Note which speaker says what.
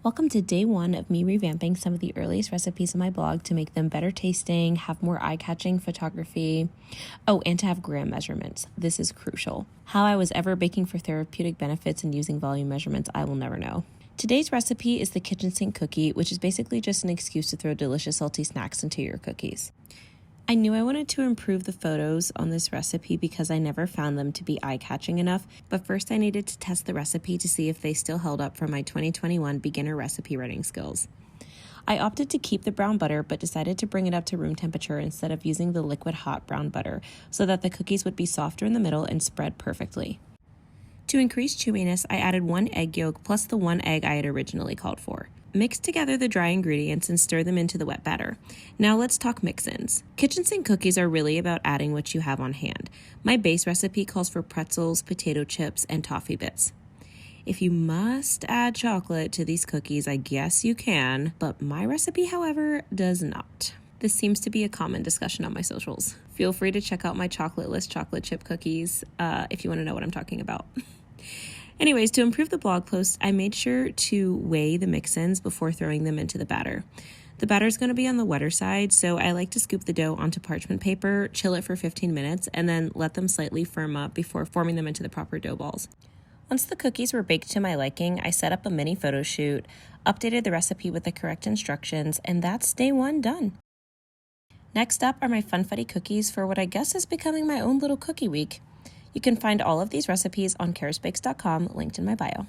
Speaker 1: Welcome to day one of me revamping some of the earliest recipes on my blog to make them better tasting, have more eye-catching photography, and to have gram measurements. This is crucial. How I was ever baking for therapeutic benefits and using volume measurements, I will never know. Today's recipe is the kitchen sink cookie, which is basically just an excuse to throw delicious salty snacks into your cookies. I knew I wanted to improve the photos on this recipe because I never found them to be eye-catching enough, but first I needed to test the recipe to see if they still held up for my 2021 beginner recipe writing skills. I opted to keep the brown butter, but decided to bring it up to room temperature instead of using the liquid hot brown butter so that the cookies would be softer in the middle and spread perfectly. To increase chewiness, I added 1 egg yolk plus the 1 egg I had originally called for. Mix together the dry ingredients and stir them into the wet batter. Now let's talk mix-ins. Kitchen sink cookies are really about adding what you have on hand. My base recipe calls for pretzels, potato chips, and toffee bits. If you must add chocolate to these cookies, I guess you can, but my recipe, however, does not. This seems to be a common discussion on my socials. Feel free to check out my chocolate list chocolate chip cookies if you want to know what I'm talking about. Anyways, to improve the blog post, I made sure to weigh the mix-ins before throwing them into the batter. The batter is going to be on the wetter side, so I like to scoop the dough onto parchment paper, chill it for 15 minutes, and then let them slightly firm up before forming them into the proper dough balls. Once the cookies were baked to my liking, I set up a mini photo shoot, updated the recipe with the correct instructions, and that's day one done. Next up are my funfetti cookies for what I guess is becoming my own little cookie week. You can find all of these recipes on carysbakes.com, linked in my bio.